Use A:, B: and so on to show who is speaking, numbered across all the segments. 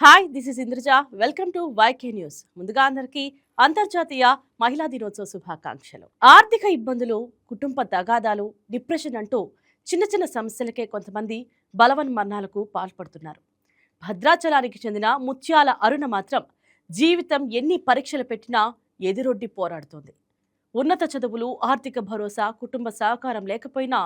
A: Hi, this is Indraja. Welcome to YK news. ముందుగా అందరికీ అంతర్జాతీయ మహిళా దినోత్సవ శుభాకాంక్షలు. ఆర్థిక ఇబ్బందులు, కుటుంబ తగాదాలు, డిప్రెషన్ అంటూ చిన్న చిన్న సమస్యలకే కొంతమంది బలవన్మరణాలకు పాల్పడుతున్నారు. భద్రాచలానికి చెందిన ముత్యాల అరుణ మాత్రం జీవితం ఎన్ని పరీక్షలు పెట్టినా ఎదురొడ్డి పోరాడుతోంది. ఉన్నత చదువులు, ఆర్థిక భరోసా, కుటుంబ సహకారం లేకపోయినా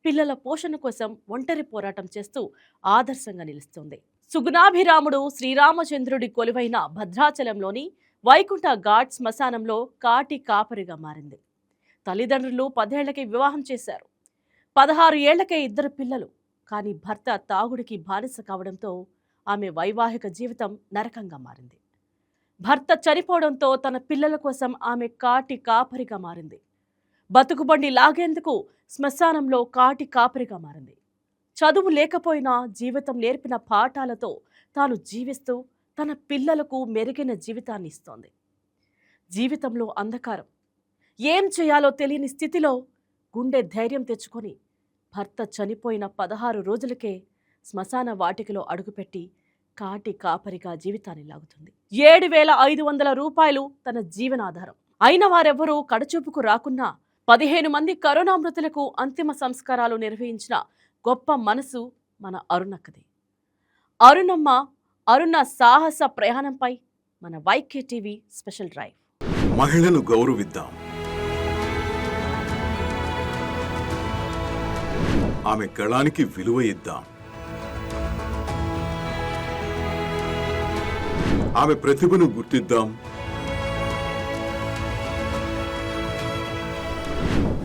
A: పిల్లల పోషణ కోసం ఒంటరి పోరాటం చేస్తూ ఆదర్శంగా నిలుస్తోంది. సుగుణాభిరాముడు శ్రీరామచంద్రుడి కొలువైన భద్రాచలంలోని వైకుంఠ ఘాట్ శ్మశానంలో కాటి కాపరిగా మారింది. తల్లిదండ్రులు 10 ఏళ్లకే వివాహం చేశారు. 16 ఏళ్లకే 2 పిల్లలు. కానీ భర్త తాగుడికి బానిస కావడంతో ఆమె వైవాహిక జీవితం నరకంగా మారింది. భర్త చనిపోవడంతో తన పిల్లల కోసం ఆమె కాటి కాపరిగా మారింది. బతుకుబండి లాగేందుకు శ్మశానంలో కాటి కాపరిగా మారింది. చదువు లేకపోయినా జీవితం నేర్పిన పాఠాలతో తాను జీవిస్తూ తన పిల్లలకు మెరుగైన జీవితాన్ని ఇస్తోంది. జీవితంలో అంధకారం, ఏం చేయాలో తెలియని స్థితిలో గుండె ధైర్యం తెచ్చుకొని భర్త చనిపోయిన 16 రోజులకే శ్మశాన వాటికలో అడుగుపెట్టి కాటి కాపరిగా జీవితాన్ని లాగుతుంది. 7,500 రూపాయలు తన జీవనాధారం. అయిన వారెవ్వరూ కడచూపుకు రాకున్నా 15 మంది కరోనా మృతులకు అంతిమ సంస్కారాలు నిర్వహించిన గొప్ప మనసు మన అరుణక్కది. అరుణ సాహస ప్రయాణంపై మన వైకే టీవీ స్పెషల్ డ్రైవ్.
B: మహిళను గౌరవిద్దాం, ఆమె కళానికి విలువ ఇద్దాం, ఆమె ప్రతిభను గుర్తిద్దాం.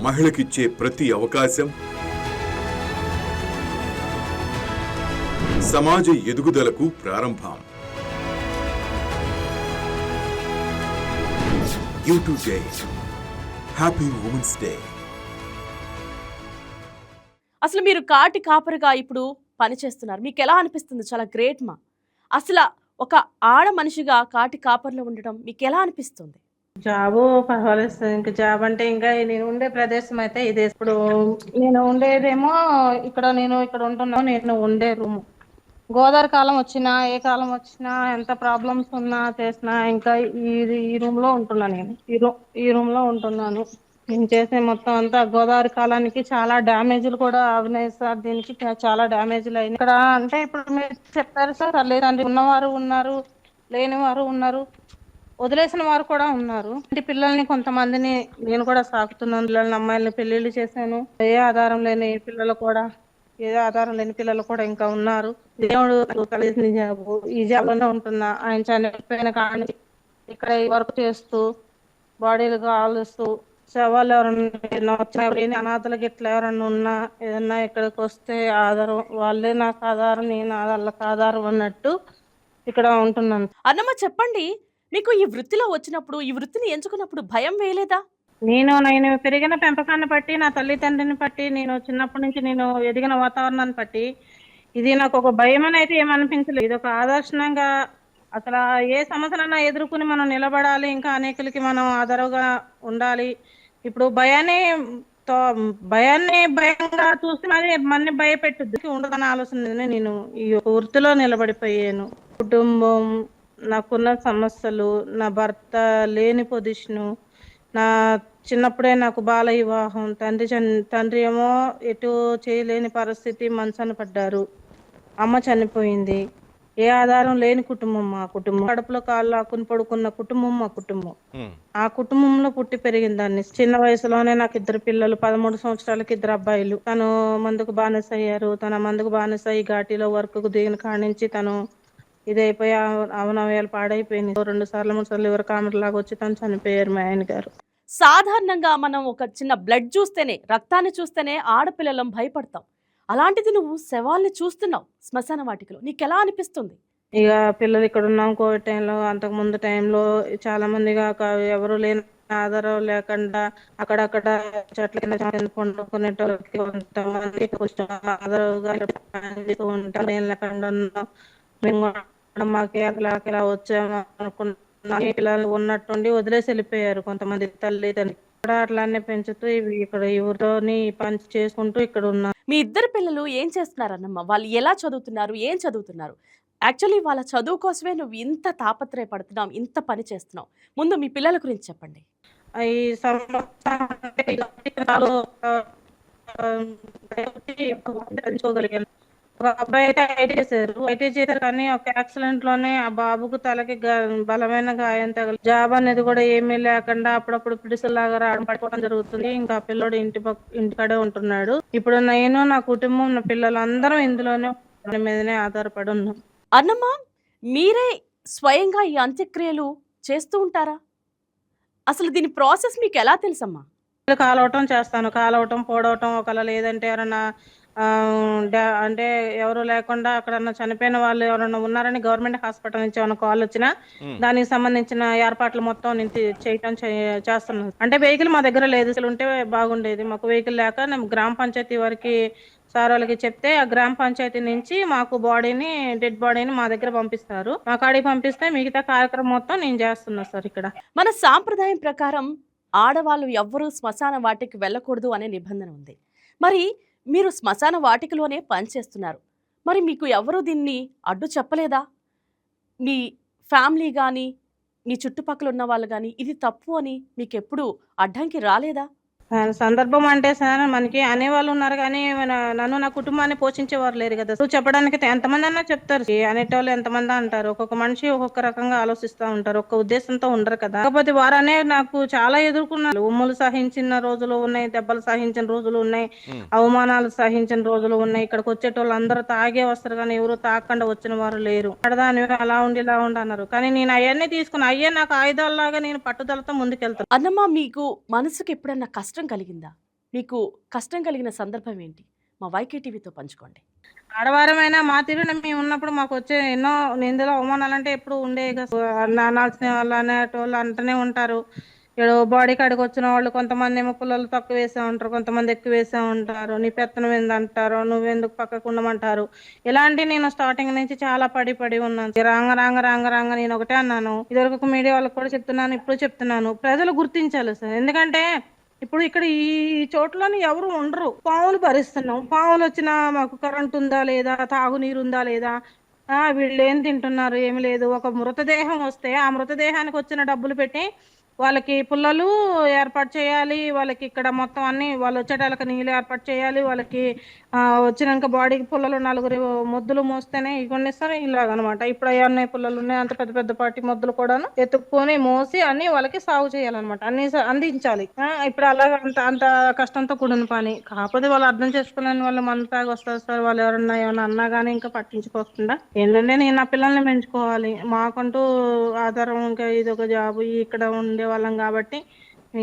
B: మహిళకిచ్చే ప్రతి అవకాశం సమాజ ఎదుగుదలకు ప్రారంభం. YouTube day, happy women's day.
A: అసలు మీరు కాటి కాపరిగా ఇప్పుడు పనిచేస్తున్నారు, మీకు ఎలా అనిపిస్తుంది? చాలా గ్రేట్ మా. అసలు ఒక ఆడ మనిషిగా కాటి కాపరిలో ఉండడం మీకు ఎలా అనిపిస్తుంది?
C: జాబు పర్వాలేదు. ఇంకా జాబ్ అంటే ఇంకా నేను ఉండే ప్రదేశం అయితే ఇదే. ఇప్పుడు నేను ఉండేదేమో నేను ఇక్కడ ఉంటున్నాను. నేను ఉండే రూమ్ గోదావరి కాలం వచ్చినా ఏ కాలం వచ్చినా ఎంత ప్రాబ్లమ్స్ ఉన్నా చేసినా ఇంకా ఈ రూమ్ లో ఉంటున్నా. నేను ఈ రూమ్ లో ఉంటున్నాను. నేను చేసే మొత్తం అంతా గోదావరి కాలానికి చాలా డ్యామేజ్లు కూడా అవునాయి సార్. దీనికి చాలా డ్యామేజ్లు అయినాయి ఇక్కడ. అంటే ఇప్పుడు మీరు చెప్పారు సార్, తల్లిదండ్రులు ఉన్నవారు ఉన్నారు, లేని వారు ఉన్నారు, వదిలేసిన వారు కూడా ఉన్నారు. ఇంటి పిల్లల్ని కొంతమందిని నేను కూడా సాకుతున్నాను. పిల్లల్ని, అమ్మాయిల్ని పెళ్లిళ్ళు చేశాను. ఏ ఆధారం లేని పిల్లలు కూడా ఇంకా ఉన్నారు. దేవుడు కలిసిన జాబు, ఈ జాబ్ లోనే ఉంటున్నా. ఆయన చనిపోయిన కానీ ఇక్కడ వర్క్ చేస్తూ బాడీలు కాలుస్తూ శవాలు ఎవరన్నా అనాథలకి ఇట్లా ఎవరన్నా ఉన్నా ఏదన్నా ఇక్కడికి వస్తే ఆధారం, వాళ్ళే నాకు ఆధారం, నేను వాళ్ళకి ఆధారం అన్నట్టు ఇక్కడ ఉంటున్నాను.
A: అన్నమ్మ చెప్పండి, మీకు ఈ వృత్తిలో వచ్చినప్పుడు, ఈ వృత్తిని ఎంచుకున్నప్పుడు భయం వేయలేదా?
C: నేను పెరిగిన పెంపకాన్ని బట్టి, నా తల్లిదండ్రిని బట్టి, నేను చిన్నప్పటి నుంచి నేను ఎదిగిన వాతావరణాన్ని బట్టి ఇది నాకు ఒక భయం అనేది ఏమనిపించలేదు. ఇది ఒక ఆదర్శనంగా, అసలు ఏ సమస్యలన్నా ఎదుర్కొని మనం నిలబడాలి, ఇంకా అనేకులకి మనం ఆదరవుగా ఉండాలి. ఇప్పుడు భయంగా చూసి మరి మన్ని భయపెట్టుద్ది ఉండదన్న ఆలోచన నేను ఈ వృత్తిలో నిలబడిపోయాను. కుటుంబం, నాకున్న సమస్యలు, నా భర్త లేని పొజిషను, నా చిన్నప్పుడే నాకు బాల వివాహం, తండ్రి ఏమో ఎటు చేయలేని పరిస్థితి, మంచాన పడ్డారు, అమ్మ చనిపోయింది, ఏ ఆధారం లేని కుటుంబం మా కుటుంబం. కడుపులో కాళ్ళు ఆకుని పడుకున్న కుటుంబం మా కుటుంబం. ఆ కుటుంబంలో పుట్టి పెరిగిన దాన్ని. చిన్న వయసులోనే నాకు 2 పిల్లలు, 13 సంవత్సరాలకి 2 అబ్బాయిలు. తను మందుకు బానిస అయ్యారు. తన మందుకు బానిస అయ్యి ఘాటీలో వర్క్ దిగిన కానించి తను ఇదైపోయి అవనవయాలు పాడైపోయింది. 2 సార్లు 3 సార్లు లివర్ కామెర లాగా వచ్చి తను చనిపోయారు మా ఆయన గారు.
A: సాధారణంగా మనం ఒక చిన్న బ్లడ్ చూస్తేనే, రక్తాన్ని చూస్తేనే ఆడపిల్లలం భయపడతాం. అలాంటిది నువ్వు శవాల్ని చూస్తున్నావు శ్మశాన వాటికలో, నీకెలా అనిపిస్తుంది?
C: ఇక పిల్లలు ఇక్కడ ఉన్నాం. కోవిడ్ టైంలో, అంతకు ముందు టైంలో చాలా మందిగా ఎవరు లేని ఆధారం లేకుండా అక్కడక్కడ చెట్ల కింద పండుకునేటోళ్ళకి కొంతమంది ఆధారంగా ఉంటాం. ఏం లేకుండా ఉన్నాం. మేము మాకు అలా వచ్చాము అనుకున్నాం. పిల్లలు ఉన్నట్టుండి వదిలేసి వెళ్ళిపోయారు కొంతమంది తల్లిదండ్రులు. ఇక్కడ అట్లానే పెంచుతూ ఇక్కడ ఈ ఊరిలోని పని చేసుకుంటూ ఇక్కడ ఉన్నారు.
A: మీ 2 పిల్లలు ఏం చేస్తున్నారన్నమ్మ? వాళ్ళు ఎలా చదువుతున్నారు, ఏం చదువుతున్నారు? యాక్చువల్లీ వాళ్ళ చదువు కోసమే నువ్వు ఇంత తాపత్రయపడుతున్నావు, ఇంత పని చేస్తున్నావు. ముందు మీ పిల్లల గురించి చెప్పండి.
C: ఈ సంవత్సరాలు తెలుసుకోగలిగాను. ఒక అబ్బాయి అయితే ఐటీ చేశారు కానీ ఒక యాక్సిడెంట్ లోనే ఆ బాబుకు తలకి బలమైన గాయం తగిలి జాబ్ అనేది కూడా ఏమీ లేకుండా అప్పుడప్పుడు పిడిసలాగా రావడం పట్టుకోవడం జరుగుతుంది. ఇంకా పిల్లడు ఇంటికాడే ఉంటున్నాడు. ఇప్పుడు నేను, నా కుటుంబం, నా పిల్లలు అందరం ఇందులోనే మీదనే ఆధారపడి ఉన్నాం.
A: అన్నమ్మ, మీరే స్వయంగా ఈ అంత్యక్రియలు చేస్తూ ఉంటారా? అసలు దీని ప్రాసెస్ మీకు ఎలా తెలుసమ్మా?
C: కాలవటం చేస్తాను, కాలవటం, పోడవటం, ఒకవేళ లేదంటే ఎవరన్నా అంటే ఎవరు లేకుండా అక్కడ చనిపోయిన వాళ్ళు ఎవరైనా ఉన్నారని గవర్నమెంట్ హాస్పిటల్ నుంచి ఏమైనా కాల్ వచ్చినా దానికి సంబంధించిన ఏర్పాట్లు మొత్తం నేను చేస్తున్నాను. అంటే వెహికల్ మా దగ్గర లేదు, ఉంటే బాగుండేది. మాకు వెహికల్ లేక నేను గ్రామ పంచాయతీ వారికి సార్ వాళ్ళకి చెప్తే ఆ గ్రామ పంచాయతీ నుంచి మాకు డెడ్ బాడీని మా దగ్గర పంపిస్తారు. మా కాడికి పంపిస్తే మిగతా కార్యక్రమం మొత్తం నేను చేస్తున్నా సార్. ఇక్కడ
A: మన సాంప్రదాయం ప్రకారం ఆడవాళ్ళు ఎవ్వరూ శ్మశాన వాటికి వెళ్ళకూడదు అనే నిబంధన ఉంది. మరి మీరు శ్మశాన వాటికలోనే పనిచేస్తున్నారు. మరి మీకు ఎవరు దీన్ని అడ్డు చెప్పలేదా? మీ ఫ్యామిలీ కానీ మీ చుట్టుపక్కల ఉన్న వాళ్ళు కానీ ఇది తప్పు అని మీకు ఎప్పుడు అడ్డంకి రాలేదా?
C: సందర్భం అంటే సార్ మనకి అనేవాళ్ళు ఉన్నారు కానీ నన్ను, నా కుటుంబాన్ని పోషించేవారు లేరు కదా. నువ్వు చెప్పడానికి ఎంతమంది అన్నా చెప్తారు, అనేటోళ్ళు ఎంతమంది అంటారు. ఒక్కొక్క మనిషి ఒక్కొక్క రకంగా ఆలోచిస్తూ ఉంటారు, ఒక్క ఉద్దేశంతో ఉండరు కదా. కాకపోతే వారనే నాకు చాలా ఎదుర్కొన్నారు. ఉమ్ములు సహించిన రోజులు ఉన్నాయి, దెబ్బలు సహించిన రోజులు ఉన్నాయి, అవమానాలు సహించిన రోజులు ఉన్నాయి. ఇక్కడికి వచ్చేటోళ్ళు అందరూ తాగే వస్తారు కానీ ఎవరు తాగకుండా వచ్చిన వారు లేరు. పడదాని అలా ఉండి ఇలా ఉండి అన్నారు. కానీ నేను అవన్నీ తీసుకుని అయ్యే నాకు ఆయుధాలలాగా నేను పట్టుదలతో ముందుకెళ్తాను.
A: అన్నమ్మ, మీకు మనసుకు ఎప్పుడన్నా కష్టం కలిగిందా? మీకు కష్టం కలిగిన సందర్భం ఏంటి? మా వైకే టీవీతో పంచుకోండి.
C: ఆడవారమైనా మా తీరున మేము ఉన్నప్పుడు మాకు వచ్చే ఎన్నో నిందలు, అవమానాలంటే ఎప్పుడు ఉండేవి కదా. అనాల్సిన వాళ్ళు అనేటోళ్ళు అంటూనే ఉంటారు. ఇక్కడ బాడీ కాడికి వచ్చిన వాళ్ళు కొంతమంది ఏమో పుల్లలు తక్కువ వేసే ఉంటారు, కొంతమంది ఎక్కువ వేసే ఉంటారు. నీ పెత్తనం ఏందంటారు, నువ్వెందుకు పక్కకు ఉండమంటారు. ఇలాంటి నేను స్టార్టింగ్ నుంచి చాలా పడి ఉన్నాను. రాంగ నేను ఒకటే అన్నాను, ఇదివరకు మీడియా వాళ్ళకి కూడా చెప్తున్నాను, ఇప్పుడు చెప్తున్నాను, ప్రజలు గుర్తించాలి సార్. ఎందుకంటే ఇప్పుడు ఇక్కడ ఈ చోట్లని ఎవరు ఉండరు. పాములు భరిస్తున్నాం. పాములు వచ్చినా మాకు కరెంట్ ఉందా లేదా, తాగునీరు ఉందా లేదా, వీళ్ళు ఏం తింటున్నారు, ఏమి లేదు. ఒక మృతదేహం వస్తే ఆ మృతదేహానికి వచ్చిన డబ్బులు పెట్టి వాళ్ళకి పుల్లలు ఏర్పాటు చేయాలి, వాళ్ళకి ఇక్కడ మొత్తం అన్ని వాళ్ళు వచ్చేటాలకు నీళ్ళు ఏర్పాటు చేయాలి, వాళ్ళకి వచ్చినాక బాడీకి పుల్లలు 4 ముద్దులు మోస్తేనే కొన్నిస్తారు ఇలాగనమాట. ఇప్పుడు అన్నీ పుల్లలు ఉన్నాయి, అంత పెద్ద పెద్ద పాటి ముద్దులు కూడాను ఎత్తుక్కొని మోసి అన్ని వాళ్ళకి సాగు చేయాలన్నమాట, అన్ని అందించాలి. ఇప్పుడు అలాగ అంత కష్టంతో కూడిన పని. కాకపోతే వాళ్ళు అర్థం చేసుకోలేని వాళ్ళు మన తాగి వస్తారు సార్. వాళ్ళు ఎవరన్నా ఏమన్నా అన్నా కానీ ఇంకా పట్టించుకోకుండా ఏంటంటే నేను నా పిల్లల్ని పెంచుకోవాలి, మాకంటూ ఆధారం ఇంకా ఇది ఒక జాబ్ ఇక్కడ ఉండే వాళ్ళం కాబట్టి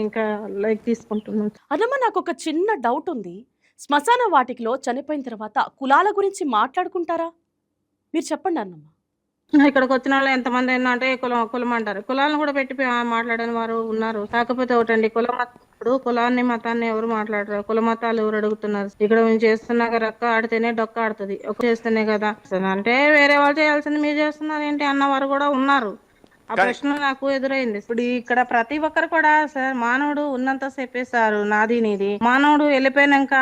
C: ఇంకా లైక్ తీసుకుంటున్నాం.
A: అన్నమ్మ, నాకు ఒక చిన్న డౌట్ ఉంది. శ్మశాన వాటికలో చనిపోయిన తర్వాత కులాల గురించి మాట్లాడుకుంటారా? మీరు చెప్పండి అన్నమ్మ.
C: ఇక్కడికి వచ్చిన వాళ్ళు ఎంతమంది అంటే కులం అంటారు. కులాలను కూడా పెట్టి మాట్లాడని వారు ఉన్నారు. కాకపోతే ఒకటండి, ఇప్పుడు కులాన్ని మతాన్ని ఎవరు మాట్లాడరు, కుల మతాలు ఎవరు అడుగుతున్నారు. ఇక్కడ మేము చేస్తున్నాక రక్క ఆడితేనే డొక్క ఆడుతుంది, ఒక చేస్తేనే కదా అంటే వేరే వాళ్ళు చేయాల్సింది మీరు చేస్తున్నారు ఏంటి అన్నవారు కూడా ఉన్నారు. ఆ ప్రశ్న నాకు ఎదురైంది. ఇప్పుడు ఇక్కడ ప్రతి ఒక్కరు కూడా సార్, మానవుడు ఉన్నంత సేపే సార్ నాది నీది. మానవుడు వెళ్ళిపోయినాక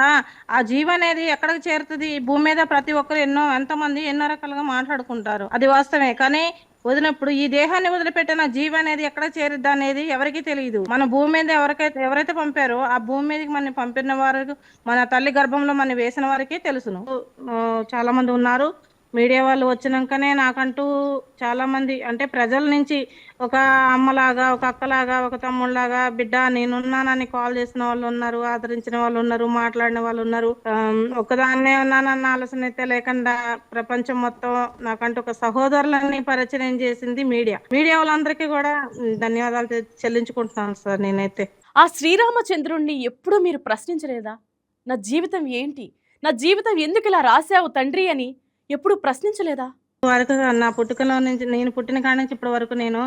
C: ఆ జీవ అనేది ఎక్కడికి చేరుతుంది? భూమి మీద ప్రతి ఒక్కరు ఎంతమంది ఎన్నో రకాలుగా మాట్లాడుకుంటారు, అది వాస్తవమే. కానీ వదిలినప్పుడు ఈ దేహాన్ని వదిలిపెట్టిన జీవ అనేది ఎక్కడ చేరుద్ది అనేది ఎవరికి తెలియదు. మన భూమి మీద ఎవరైతే పంపారో ఆ భూమి మీదకి మన పంపిన వారు, మన తల్లి గర్భంలో మన వేసిన వారికి తెలుసును. చాలా మంది ఉన్నారు. మీడియా వాళ్ళు వచ్చినాకనే నాకంటూ చాలా మంది అంటే ప్రజల నుంచి ఒక అమ్మలాగా, ఒక అక్కలాగా, ఒక తమ్ముళ్ళలాగా, బిడ్డ నేనున్నానని కాల్ చేసిన వాళ్ళు ఉన్నారు, ఆదరించిన వాళ్ళు ఉన్నారు, మాట్లాడిన వాళ్ళు ఉన్నారు. ఒకదాన్నే ఉన్నానన్న ఆలోచన అయితే లేకుండా ప్రపంచం మొత్తం నాకంటూ ఒక సహోదరులని పరిచయం చేసింది మీడియా వాళ్ళందరికీ కూడా ధన్యవాదాలు చెల్లించుకుంటున్నాను సార్. నేనైతే
A: ఆ శ్రీరామచంద్రుణ్ణి ఎప్పుడూ మీరు ప్రశ్నించలేదా? నా జీవితం ఏంటి, నా జీవితం ఎందుకు ఇలా రాశావు తండ్రి అని ఎప్పుడు ప్రశ్నించలేదా?
C: వరకు నా పుట్టుకలో నుంచి, నేను పుట్టిన కాడ నుంచి ఇప్పటి వరకు నేను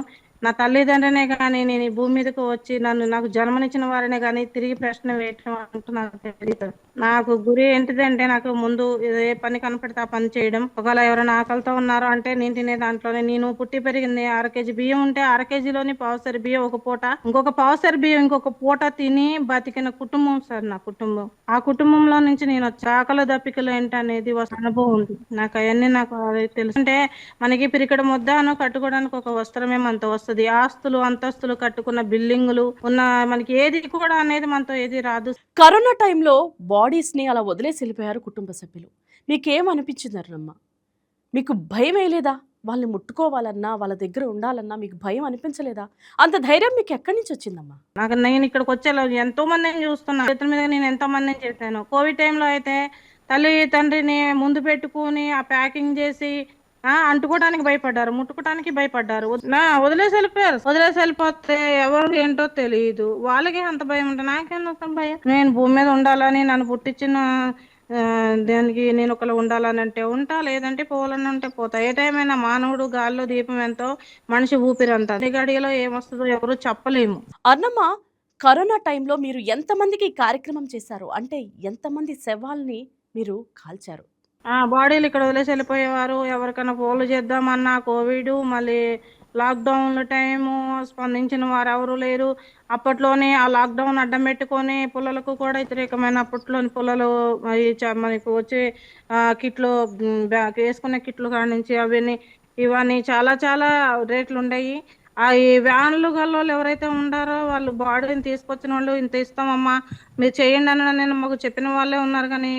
C: నా తల్లిదండ్రులనే కానీ నేను ఈ భూమి మీదకి వచ్చి నాకు జన్మనిచ్చిన వారినే కానీ తిరిగి ప్రశ్న వేయటం అంటూ నాకు తెలియదు. నాకు గురి ఏంటిదంటే నాకు ముందు ఏ పని కనపడితే ఆ పని చేయడం. ఒకవేళ ఎవరైనా ఆకలితో ఉన్నారో అంటే నేను తినే దాంట్లోనే నేను పుట్టి పెరిగింది 6 కేజీ బియ్యం ఉంటే 6 కేజీలోని పావుసరి బియ్యం ఒక పూట, ఇంకొక పావుసరి బియ్యం ఇంకొక పూట తిని బతికిన కుటుంబం సార్ నా కుటుంబం. ఆ కుటుంబంలో నుంచి నేను వచ్చి ఆకలి దప్పికలు ఏంటనేది ఒక అనుభవం ఉంది నాకు. అవన్నీ నాకు అది తెలుసు. అంటే మనకి పిరికడ ముద్దను కట్టుకోవడానికి ఒక వస్త్రమే మనతో వస్తుంది. ఆస్తులు అంతస్తులు కట్టుకున్న బిల్డింగులు ఉన్న మనకి ఏది కూడా అనేది మనతో ఏది రాదు.
A: కరోనా టైంలో బాడీస్ని అలా వదిలేసి వెళ్ళిపోయారు కుటుంబ సభ్యులు. మీకేమనిపించింది అరుణమ్మ? మీకు భయం వేయలేదా? వాళ్ళని ముట్టుకోవాలన్నా వాళ్ళ దగ్గర ఉండాలన్నా మీకు భయం అనిపించలేదా? అంత ధైర్యం మీకు ఎక్కడి నుంచి వచ్చిందమ్మా?
C: నేను ఇక్కడికి వచ్చేలా ఎంతో మందిని చూస్తున్నా. చేతుల మీద నేను ఎంతో మందిని చేశాను. కోవిడ్ టైంలో అయితే తల్లి తండ్రిని ముందు పెట్టుకుని ఆ ప్యాకింగ్ చేసి అంటుకోవడానికి భయపడ్డారు, ముట్టుకోవడానికి భయపడ్డారు. వదిలేసి వెళ్ళిపోయారు. వదిలేసి వెళ్ళిపోతే ఎవరు ఏంటో తెలియదు. వాళ్ళకి అంత భయం ఉంటుంది, నాకేంత భయం? నేను భూమి మీద ఉండాలని నన్ను పుట్టించిన దానికి నేను ఒకళ్ళు ఉండాలని అంటే ఉంటా, లేదంటే పోవాలని అంటే పోతా. ఏ టైం అయినా మానవుడు గాల్లో దీపం ఎంతో మనిషి ఊపిరంతా. ఈ గడియలో ఏమొస్తుందో ఎవరు చెప్పలేము.
A: అరుణమ్మ, కరోనా టైంలో మీరు ఎంతమందికి ఈ కార్యక్రమం చేశారు? అంటే ఎంతమంది శవాల్ని మీరు కాల్చారు?
C: బాడీలు ఇక్కడ వదిలేసి వెళ్ళిపోయేవారు. ఎవరికైనా ఫోన్లు చేద్దామన్నా కోవిడ్, మళ్ళీ లాక్డౌన్ టైము స్పందించిన వారు ఎవరు లేరు. అప్పట్లోనే ఆ లాక్డౌన్ అడ్డం పెట్టుకొని పుల్లలకు కూడా వ్యతిరేకమైన అప్పట్లోని పుల్లలు మనకు వచ్చే కిట్లు, వేసుకునే కిట్లు కాడి నుంచి అవన్నీ ఇవన్నీ చాలా చాలా రేట్లు ఉండయి. ఈ వ్యాన్లు గల్లోళ్ళు ఎవరైతే ఉండారో వాళ్ళు బాడీని తీసుకొచ్చిన వాళ్ళు ఇంత ఇస్తామమ్మా మీరు చేయండి అని నేను మాకు చెప్పిన వాళ్ళే ఉన్నారు. కానీ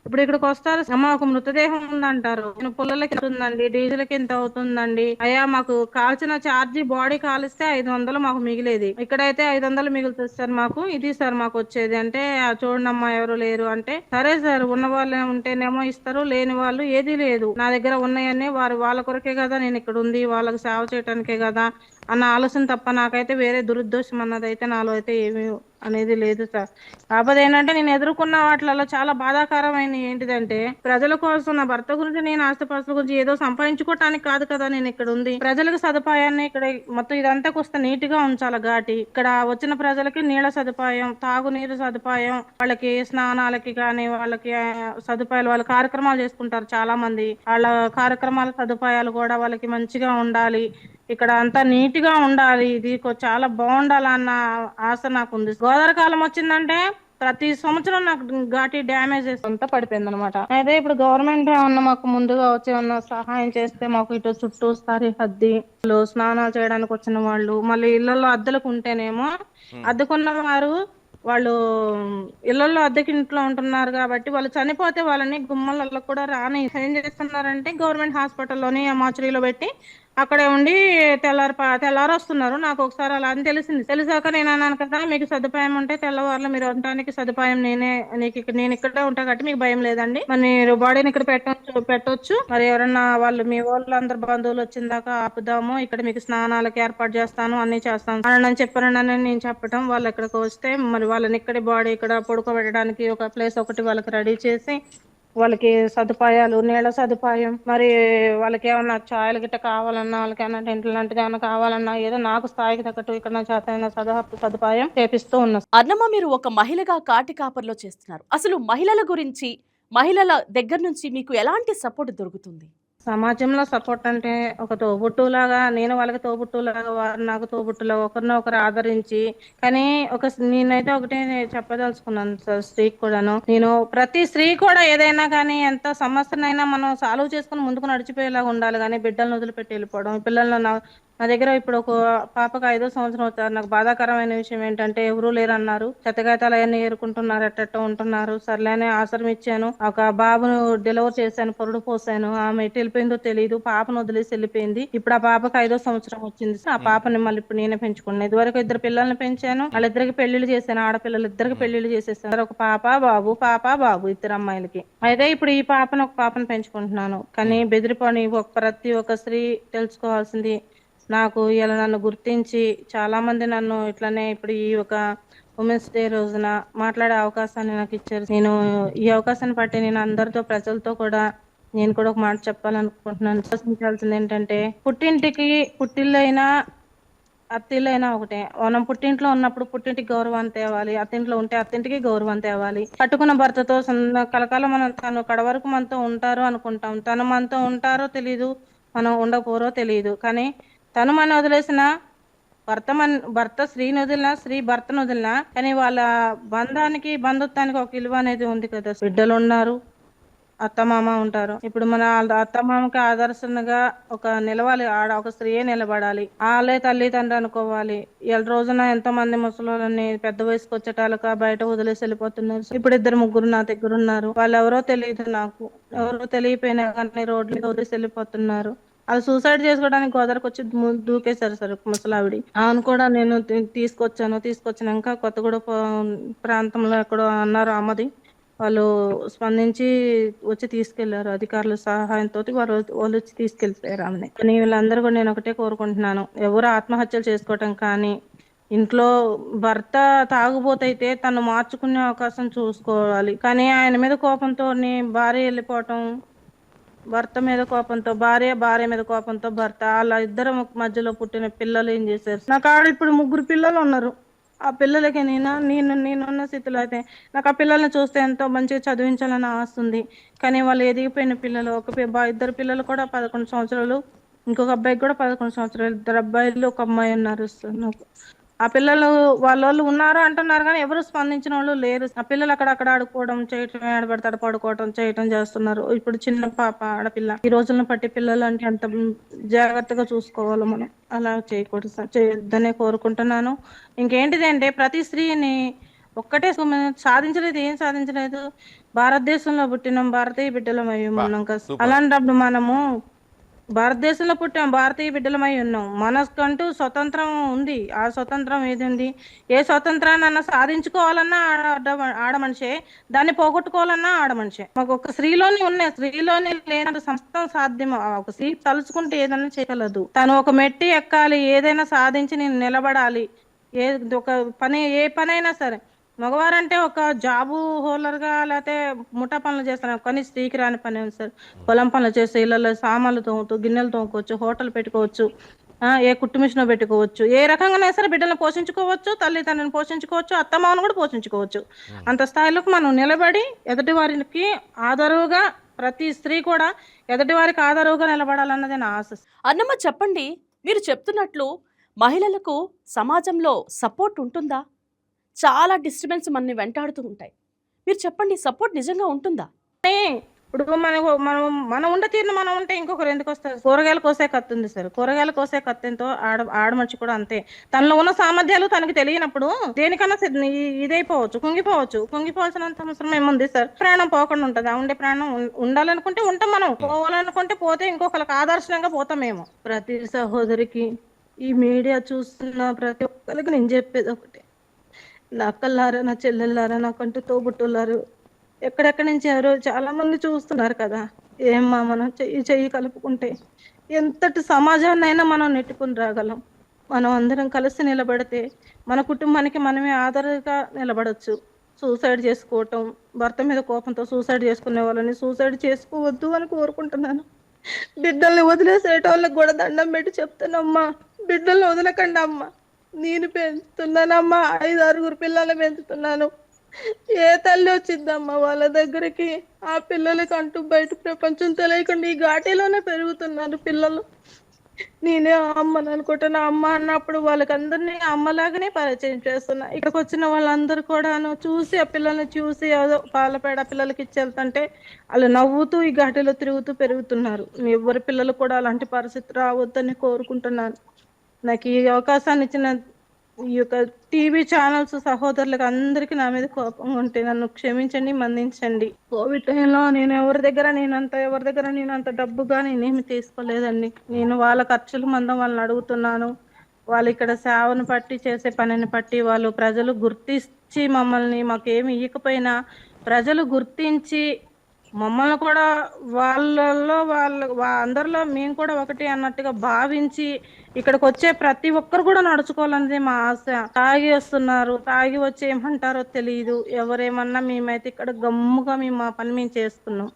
C: ఇప్పుడు ఇక్కడికి వస్తారు, అమ్మ ఒక మృతదేహం ఉందంటారు. పుల్లలకి ఎంత ఉందండి, డీజిల్కి ఎంత అవుతుందండి, అయ్యా మాకు కాల్చిన ఛార్జీ బాడీ కాలిస్తే 500 మాకు మిగిలేది, ఇక్కడైతే 500 మిగులుతుంది సార్ మాకు, ఇది సార్ మాకు వచ్చేది అంటే చూడండి అమ్మా ఎవరు లేరు అంటే సరే సార్ ఉన్న వాళ్ళు ఉంటేనేమో ఇస్తారు, లేని వాళ్ళు ఏది లేదు, నా దగ్గర ఉన్నాయన్నీ వాళ్ళ కొరకే కదా నేను ఇక్కడ ఉంది, వాళ్ళకి సేవ చేయటానికే కదా అన్న ఆలోచన తప్ప నాకైతే వేరే దురుద్దేశం అన్నది అయితే నాలో అయితే ఏమీ అనేది లేదు సార్. కాకపోతే ఏంటంటే నేను ఎదుర్కొన్న వాటిలలో చాలా బాధాకరమైన ఏంటిదంటే ప్రజల కోసం నా భర్త గురించి నేను ఆస్తిపాస్తుల గురించి ఏదో సంపాదించుకోవటానికి కాదు కదా నేను ఇక్కడ ఉంది. ప్రజలకు సదుపాయాన్ని ఇక్కడ మొత్తం ఇదంతా కొస్త నీట్ గా ఉంచాలి. ఘాటి ఇక్కడ వచ్చిన ప్రజలకి నీళ్ళ సదుపాయం, తాగునీరు సదుపాయం, వాళ్ళకి స్నానాలకి కానీ వాళ్ళకి సదుపాయాలు, వాళ్ళ కార్యక్రమాలు చేసుకుంటారు చాలా మంది. వాళ్ళ కార్యక్రమాల సదుపాయాలు కూడా వాళ్ళకి మంచిగా ఉండాలి. ఇక్కడ అంతా నీట్ గా ఉండాలి. ఇది చాలా బాగుండాలన్న ఆశ నాకు ఉంది. గోదావరి కాలం వచ్చిందంటే ప్రతి సంవత్సరం నాకు ఘాటి డ్యామేజెస్ అంతా పడిపోయింది అనమాట. అయితే ఇప్పుడు గవర్నమెంట్ ఏమన్నా మాకు ముందుగా వచ్చి ఏమన్నా సహాయం చేస్తే మాకు ఇటు చుట్టూ సరిహద్ది స్నానాలు చేయడానికి వచ్చిన వాళ్ళు, మళ్ళీ ఇళ్లలో అద్దెలకు ఉంటేనేమో అద్దెకున్న వారు వాళ్ళు ఇళ్లలో అద్దెకి ఇంట్లో ఉంటున్నారు కాబట్టి వాళ్ళు చనిపోతే వాళ్ళని గుమ్మలలో కూడా రాని ఏం చేస్తున్నారంటే గవర్నమెంట్ హాస్పిటల్లోని మార్చురీలో పెట్టి అక్కడే ఉండి తెల్లారు వస్తున్నారు. నాకు ఒకసారి అలా అని తెలిసాక నేను అన్నాను కదా మీకు సదుపాయం ఉంటే తెల్లవారులు మీరు ఉండటానికి సదుపాయం నేను ఇక్కడే ఉంటా కాబట్టి మీకు భయం లేదండి, మరి మీరు బాడీని ఇక్కడ పెట్టొచ్చు, మరి ఎవరన్నా వాళ్ళు మీ వాళ్ళు అందరు బంధువులు వచ్చిన దాకా ఆపుదాము, ఇక్కడ మీకు స్నానాలకు ఏర్పాటు చేస్తాను, అన్ని చేస్తాను అని చెప్పానని నేను చెప్పడం, వాళ్ళు ఇక్కడికి వస్తే మరి వాళ్ళని ఇక్కడే బాడీ ఇక్కడ పడుకోబెట్టడానికి ఒక ప్లేస్ ఒకటి వాళ్ళకి రెడీ చేసి వాళ్ళకి సదుపాయాలు, నీళ్ళ సదుపాయం, మరి వాళ్ళకి ఏమన్నా ఛాయలు గిట్ట కావాలన్నా, వాళ్ళకి ఏమన్నా టెంట్లు లాంటిది ఏమన్నా కావాలన్నా ఏదో నాకు స్థాయికి తగ్గట్టు ఇక్కడ నా చేతైన సదుపాయం చేపిస్తూ ఉన్నా.
A: అన్నమ్మ, మీరు ఒక మహిళగా కాటి కాపర్లో చేస్తున్నారు. అసలు మహిళల గురించి, మహిళల దగ్గర నుంచి మీకు ఎలాంటి సపోర్ట్ దొరుకుతుంది?
C: సమాజంలో సపోర్ట్ అంటే ఒక తోబుట్టులాగా, నేను వాళ్ళకి తోబుట్టులాగా, వారు నాకు తోబుట్టులాగా ఒకరినొకరు ఆదరించి. కానీ నేనైతే ఒకటే చెప్పదలుచుకున్నాను సార్ స్త్రీకి కూడాను, నేను ప్రతి స్త్రీ కూడా ఏదైనా కానీ ఎంత సమస్యనైనా మనం సాల్వ్ చేసుకుని ముందుకు నడిచిపోయేలాగా ఉండాలి. కానీ బిడ్డలను వదిలిపెట్టి వెళ్ళిపోవడం, పిల్లలను నా దగ్గర ఇప్పుడు ఒక పాపకు 5వ సంవత్సరం అవుతారు. నాకు బాధాకరమైన విషయం ఏంటంటే ఎవరూ లేరన్నారు, చెత్తగాయతాలు అవన్నీ ఏరుకుంటున్నారు, ఎట్టెట్ట ఉంటున్నారు. సర్లేనే ఆశ్రమం ఇచ్చాను, ఒక బాబును డెలివర్ చేశాను, పొరుడు పోసాను, ఆమె ఎటు వెళ్ళిపోయిందో తెలియదు, పాపను వదిలేసి వెళ్ళిపోయింది. ఇప్పుడు ఆ పాపకు 5వ సంవత్సరం వచ్చింది. ఆ పాపని మళ్ళీ ఇప్పుడు నేనే పెంచుకున్నాను. ఇదివరకు 2 పిల్లల్ని పెంచాను, వాళ్ళిద్దరికి పెళ్లిళ్ళు చేశాను, ఆడపిల్లలు 2 పెళ్లిళ్ళు చేసేసాను, ఒక పాప బాబు 2 అమ్మాయిలకి. అయితే ఇప్పుడు ఈ ఒక పాపను పెంచుకుంటున్నాను. కానీ బెదిరిపోని ప్రతి ఒక్క స్త్రీ తెలుసుకోవాల్సింది, నాకు ఇలా నన్ను గుర్తించి చాలా మంది నన్ను ఇట్లనే ఇప్పుడు ఈ ఒక ఉమెన్స్ డే రోజున మాట్లాడే అవకాశాన్ని నాకు ఇచ్చారు. నేను ఈ అవకాశాన్ని బట్టి నేను అందరితో, ప్రజలతో కూడా నేను కూడా ఒక మాట చెప్పాలనుకుంటున్నాను. విశ్వసించాల్సింది ఏంటంటే పుట్టింటికి పుట్టిల్లైనా అత్తిళ్ళైనా ఒకటే. మనం పుట్టింట్లో ఉన్నప్పుడు పుట్టింటికి గౌరవం తేవాలి. అత్తింట్లో ఉంటే అత్తింటికి గౌరవం తేవాలి. కట్టుకున్న భర్తతో కలకాలం మనం తను కడ వరకు మనతో ఉంటారు అనుకుంటాం. తను మనతో ఉంటారో తెలీదు. మనం ఉండకపోరో తెలీదు. కానీ తను మన వదిలేసిన భర్త స్త్రీని వదిలినా, స్త్రీ భర్తను వదిలినా, కానీ వాళ్ళ బంధానికి బంధుత్వానికి ఒక విలువ అనేది ఉంది కదా. బిడ్డలు ఉన్నారు, అత్తమామ ఉంటారు. ఇప్పుడు మన అత్తమామకి ఆదర్శంగా ఒక నిలవాలి, ఆడ ఒక స్త్రీయే నిలబడాలి. వాళ్ళే తల్లి తండ్రి అనుకోవాలి. ఈ రోజున ఎంతో మంది ముసలోళ్ళని పెద్ద వయసుకు వచ్చేటాలుగా బయట వదిలేసి వెళ్ళిపోతున్నారు. ఇప్పుడు ఇద్దరు ముగ్గురు నా దగ్గర ఉన్నారు. వాళ్ళు ఎవరో తెలియదు నాకు, ఎవరో తెలియపోయినా కానీ రోడ్లు వదిలేసి వెళ్ళిపోతున్నారు. అది సూసైడ్ చేసుకోవడానికి గోదావరికి వచ్చి దూకేశారు సార్ ముసలావిడి. ఆమెను కూడా నేను తీసుకొచ్చినాక కొత్తగూడ ప్రాంతంలో ఎక్కడో అన్నారు అమ్మది. వాళ్ళు స్పందించి వచ్చి తీసుకెళ్లారు అధికారుల సహాయంతో. వాళ్ళు వచ్చి తీసుకెళ్లిపోయారు ఆమెని. కానీ వీళ్ళందరూ కూడా నేను ఒకటే కోరుకుంటున్నాను, ఎవరు ఆత్మహత్యలు చేసుకోవటం కానీ, ఇంట్లో భర్త తాగుబోతైతే తను మార్చుకునే అవకాశం చూసుకోవాలి. కానీ ఆయన మీద కోపంతో భార్య వెళ్ళిపోవటం, భర్త మీద కోపంతో భార్య మీద కోపంతో భర్త, అలా ఇద్దరు మధ్యలో పుట్టిన పిల్లలు ఏం చేశారు. నాకు ఆడ ఇప్పుడు ముగ్గురు పిల్లలు ఉన్నారు. ఆ పిల్లలకి నేనున్న స్థితిలో అయితే నాకు ఆ పిల్లల్ని చూస్తే ఎంతో మంచిగా చదివించాలని ఆశ ఉంది. కానీ వాళ్ళు ఎదిగిపోయిన పిల్లలు. ఇద్దరు పిల్లలు కూడా 11 సంవత్సరాలు, ఇంకొక అబ్బాయికి కూడా 11 సంవత్సరాలు. ఇద్దరు అబ్బాయిలు, ఒక అమ్మాయి ఉన్నారు సార్ నాకు. ఆ పిల్లలు వాళ్ళు ఉన్నారు అంటున్నారు కానీ ఎవరు స్పందించిన వాళ్ళు లేరు. ఆ పిల్లలు అక్కడక్కడ ఆడుకోవడం చేయటం, ఏడబెడతాడు పడుకోవడం చేయటం చేస్తున్నారు. ఇప్పుడు చిన్న పాప ఆడపిల్ల. ఈ రోజులను పట్టి పిల్లలు అంటే అంత జాగ్రత్తగా చూసుకోవాలి మనం. అలా చేయకూడదు సార్, చేయొద్దనే కోరుకుంటున్నాను. ఇంకేంటిది అంటే ప్రతి స్త్రీని ఒక్కటే సాధించలేదు, ఏం సాధించలేదు. భారతదేశంలో పుట్టినాం, భారతీయ బిడ్డలం అయ్యి ఉన్నాం కదా. అలాంటప్పుడు మనము భారతదేశంలో పుట్టాం, భారతీయ బిడ్డలమై ఉన్నాం. మనకంటూ స్వతంత్రం ఉంది. ఆ స్వతంత్రం ఏది ఉంది? ఏ స్వతంత్రాన్ని అన్నా సాధించుకోవాలన్నా ఆడ మనిషే, దాన్ని పోగొట్టుకోవాలన్నా ఆడ మనిషే. మాకు ఒక స్త్రీలోని ఉన్నాయి, స్త్రీలోని లేనంత సమస్తం సాధ్యం. ఒక స్త్రీ తలుచుకుంటే ఏదైనా చేయగలదు. తను ఒక మెట్టి ఎక్కాలి, ఏదైనా సాధించి నేను నిలబడాలి. ఒక ఏ పనైనా సరే. మగవారంటే ఒక జాబు హోల్డర్ గా లేకపోతే ముఠా పనులు చేస్తారు, కానీ స్త్రీకి రాని పని ఉంది సార్. పొలం పనులు చేస్తే ఇళ్ళలో సామాన్లు తోముతూ, గిన్నెలు తోముకోవచ్చు, హోటల్ పెట్టుకోవచ్చు, ఏ కుట్టు మిషన్ పెట్టుకోవచ్చు. ఏ రకంగా సరే బిడ్డలను పోషించుకోవచ్చు, తల్లిదండ్రులను పోషించుకోవచ్చు, అత్తమామను కూడా పోషించుకోవచ్చు. అంత స్థాయిలోకి మనం నిలబడి ఎదుటి వారికి ఆదరువుగా, ప్రతి స్త్రీ కూడా ఎదుటి వారికి ఆదరువుగా నిలబడాలన్నది నా ఆశ.
A: అన్నమ్మ చెప్పండి, మీరు చెప్తున్నట్లు మహిళలకు సమాజంలో సపోర్ట్ ఉంటుందా? చాలా డిస్టర్బెన్స్ మనని వెంటాడుతూ ఉంటాయి. మీరు చెప్పండి, సపోర్ట్ నిజంగా ఉంటుందా?
C: ఇప్పుడు మనం ఉండే తీరును మనం ఉంటే ఇంకొకరు ఎందుకు వస్తారు? కూరగాయలు కోసే కత్తి ఉంది సార్, కూరగాయలు కోసే కత్తితో ఆడమర్చి కూడా అంతే. తనలో ఉన్న సామర్థ్యాలు తనకి తెలియనప్పుడు దేనికన్నా ఇదైపోవచ్చు, కుంగిపోవాల్సినంత అవసరం ఏముంది సార్? ప్రాణం పోకుండా ఉంటది. ఆ ఉండే ప్రాణం ఉండాలనుకుంటే ఉంటాం, మనం పోవాలనుకుంటే పోతే ఇంకొకరికి ఆదర్శంగా పోతాం మేము. ప్రతి సహోదరికి, ఈ మీడియా చూస్తున్న ప్రతి ఒక్కరికి నేను చెప్పేది ఒకటే, నా అక్కలారా, నా చెల్లెళ్ళారా, నాకంటూ తోబుట్టులారు ఎక్కడెక్కడి నుంచి ఎవరో చాలా మంది చూస్తున్నారు కదా. ఏమ్మా, మనం చెయ్యి కలుపుకుంటే ఎంతటి సమాజాన్నైనా మనం నెట్టుకుని రాగలం. మనం అందరం కలిసి నిలబడితే మన కుటుంబానికి మనమే ఆధారంగా నిలబడచ్చు. సూసైడ్ చేసుకోవటం, భర్త మీద కోపంతో సూసైడ్ చేసుకునే వాళ్ళని సూసైడ్ చేసుకోవద్దు అని కోరుకుంటున్నాను. బిడ్డల్ని వదిలేసేటోళ్ళకి కూడా దండం పెట్టి చెప్తానమ్మా, బిడ్డల్ని వదలకండి అమ్మా. నేను పెంచుతున్నానమ్మా, 5-6 పిల్లల్ని పెంచుతున్నాను. ఏ తల్లి వచ్చిద్దమ్మా వాళ్ళ దగ్గరికి? ఆ పిల్లలకి అంటూ బయట ప్రపంచం తెలియకుండా ఈ ఘాటీలోనే పెరుగుతున్నారు పిల్లలు. నేనే అమ్మని అనుకుంటున్నా. అమ్మ అన్నప్పుడు వాళ్ళకందరినీ అమ్మలాగానే పరిచయం చేస్తున్నా. ఇక్కడికి వచ్చిన వాళ్ళందరూ కూడాను చూసి, ఆ పిల్లల్ని చూసి ఏదో పాలపేడ పిల్లలకి ఇచ్చి వెళ్తుంటే వాళ్ళు నవ్వుతూ ఈ ఘాటీలో తిరుగుతూ పెరుగుతున్నారు. ఎవరి పిల్లలు కూడా అలాంటి పరిస్థితి రావద్దని కోరుకుంటున్నాను. నాకు ఈ అవకాశాన్ని ఇచ్చిన ఈ యొక్క టీవీ ఛానల్స్ సహోదరులకు అందరికీ నా మీద కోపం ఉంటే నన్ను క్షమించండి, మన్నించండి. కోవిడ్ టైంలో ఎవరి దగ్గర నేను అంత డబ్బుగా నేనేమి తీసుకోలేదండి. నేను వాళ్ళ ఖర్చులు మందం వాళ్ళని అడుగుతున్నాను. వాళ్ళు ఇక్కడ సేవను బట్టి, చేసే పనిని బట్టి వాళ్ళు ప్రజలు గుర్తించి మమ్మల్ని, మాకేమి ఇవ్వకపోయినా ప్రజలు గుర్తించి మమ్మల్ని కూడా అందరిలో మేము కూడా ఒకటి అన్నట్టుగా భావించి ఇక్కడికి వచ్చే ప్రతి ఒక్కరు కూడా నడుచుకోవాలనేది మా ఆశ. తాగి వస్తున్నారు, తాగి వచ్చి ఏమంటారో తెలియదు. ఎవరేమన్నా మేమైతే ఇక్కడ గమ్ముగా మేము మా పని మేము చేస్తున్నాం.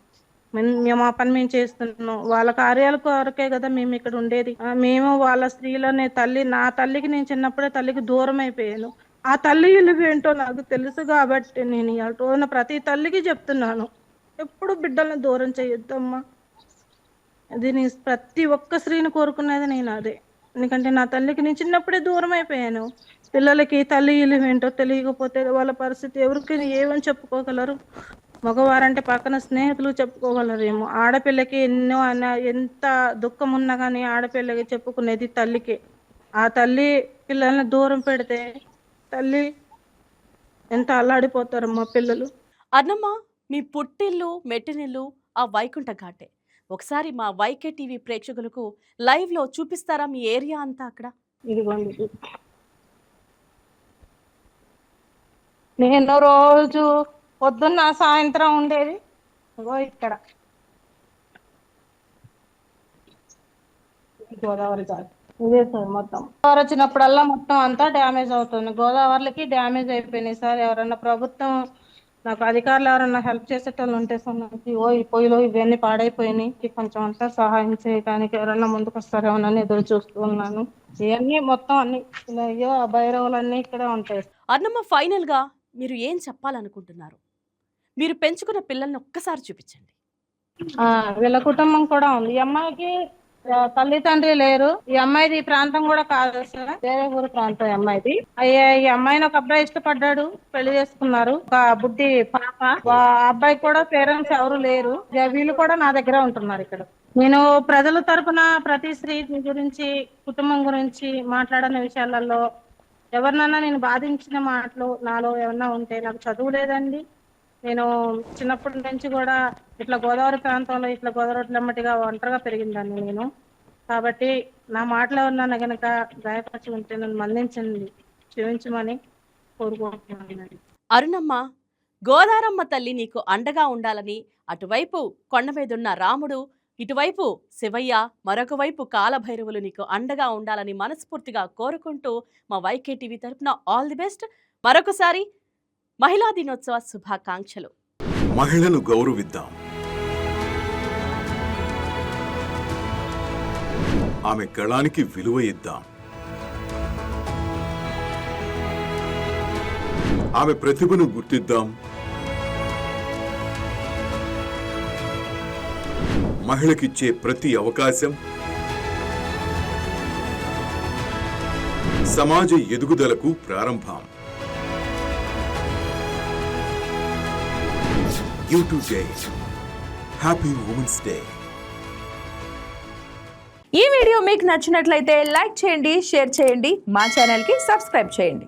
C: మేము ఆ పని మేము చేస్తున్నాం. వాళ్ళ కార్యాల కొరకే కదా మేము ఇక్కడ ఉండేది. మేము వాళ్ళ స్త్రీలనే నా తల్లికి నేను చిన్నప్పుడే తల్లికి దూరం అయిపోయాను. ఆ తల్లి విలువ ఏంటో నాకు తెలుసు కాబట్టి నేను ఇవాళ ప్రతి తల్లికి చెప్తున్నాను, ఎప్పుడు బిడ్డల్ని దూరం చేయొద్దమ్మా. అది నీ ప్రతి ఒక్క స్త్రీని కోరుకునేది నేను అదే. ఎందుకంటే నా తల్లికి నేను చిన్నప్పుడే దూరం అయిపోయాను. పిల్లలకి తల్లి విలువ ఏంటో తెలియకపోతే వాళ్ళ పరిస్థితి ఎవరికి ఏమని చెప్పుకోగలరు? మగవారంటే పక్కన స్నేహితులు చెప్పుకోగలరేమో. ఆడపిల్లకి ఎంత దుఃఖం ఉన్నా కానీ ఆడపిల్లకి చెప్పుకునేది తల్లికి. ఆ తల్లి పిల్లల్ని దూరం పెడితే తల్లి ఎంత అల్లాడిపోతారమ్మా పిల్లలు.
A: అన్నమ్మ, మీ పుట్టిల్లు మెట్టినిల్లు ఆ వైకుంఠ ఘాటే. ఒకసారి మా వైకే టీవీ ప్రేక్షకులకు లైవ్ లో చూపిస్తారా మీ ఏరియా అంతా అక్కడ?
C: ఇదిగోండి, నేను రోజు పొద్దున్న సాయంత్రం ఉండేది ఇక్కడ గోదావరి ఘాట్. ఇదే సార్ మొత్తం గోదావరి వచ్చినప్పుడల్లా మొత్తం అంతా డ్యామేజ్ అవుతుంది. గోదావరికి డ్యామేజ్ అయిపోయినాయి సార్. ఎవరన్నా ప్రభుత్వం నాకు అధికారులు ఎవరన్నా హెల్ప్ చేసేటోళ్ళు ఉంటే సార్, నాకు ఈ పొయ్యిలో ఇవన్నీ పాడైపోయినాయి, కొంచెం అంతా సహాయం చేయడానికి ఎవరన్నా ముందుకు వస్తారేమోనని ఎదురు చూస్తూ ఉన్నాను. ఇవన్నీ మొత్తం అన్ని అయ్యో ఆ భైరవులన్నీ ఇక్కడే ఉంటాయి.
A: అన్నమ్మ, ఫైనల్ గా మీరు ఏం చెప్పాలనుకుంటున్నారు? మీరు పెంచుకున్న పిల్లల్ని ఒక్కసారి చూపించండి.
C: వీళ్ళ కుటుంబం కూడా ఉంది. ఈ అమ్మాయికి తల్లి తండ్రి లేరు. ఈ అమ్మాయిది ఈ ప్రాంతం కూడా కాదు సార్, వేరే ఊరు ప్రాంతం ఈ అమ్మాయిది. ఈ అమ్మాయిని ఒక అబ్బాయి ఇష్టపడ్డాడు, పెళ్లి చేసుకున్నారు. ఒక బుద్ధి పాప. ఆ అబ్బాయి కూడా పేరెంట్స్ ఎవరు లేరు. వీళ్ళు కూడా నా దగ్గర ఉంటున్నారు ఇక్కడ. నేను ప్రజల తరపున ప్రతి స్త్రీ గురించి, కుటుంబం గురించి మాట్లాడని విషయాలలో ఎవరినన్నా నేను బాధించిన మాటలు నాలో ఏమన్నా ఉంటే, నాకు చదువు లేదండి. నేను చిన్నప్పటి నుంచి కూడా ఇట్లా గోదావరి ప్రాంతంలో ఇట్లా గోదావరి మట్టిగా ఒంటరిగా పెరిగిందాన్ని నేను. కాబట్టి నా మాటలు ఎవరన్నా గనక గాయపరిచి ఉంటే నన్ను మన్నించండి, క్షమించమని కోరుకుంటున్నాను.
A: అరుణమ్మ, గోదారమ్మ తల్లి నీకు అండగా ఉండాలని, అటువైపు కొండ మీదున్న రాముడు, ఇటువైపు శివయ్య, మరొక వైపు కాలభైరవులు నీకు అండగా ఉండాలని మనస్ఫూర్తిగా కోరుకుంటూ మా వైకే టీవీ తరపున ఆల్ ది బెస్ట్. మరొకసారి మహిళా దినోత్సవ శుభాకాంక్షలు.
B: మహిళను గౌరవిద్దాం, ఆమె గళానికి విలువ ఇద్దాం, ఆమె ప్రతిభను గుర్తిద్దాం. మహిళకిచ్చే ప్రతి అవకాశం సమాజ ఎదుగుదలకు ప్రారంభం. You today. Happy Women's Day.
D: ఈ వీడియో మీకు నచ్చినట్లయితే లైక్ చేయండి, షేర్ చేయండి, మా ఛానల్కి సబ్స్క్రైబ్ చేయండి.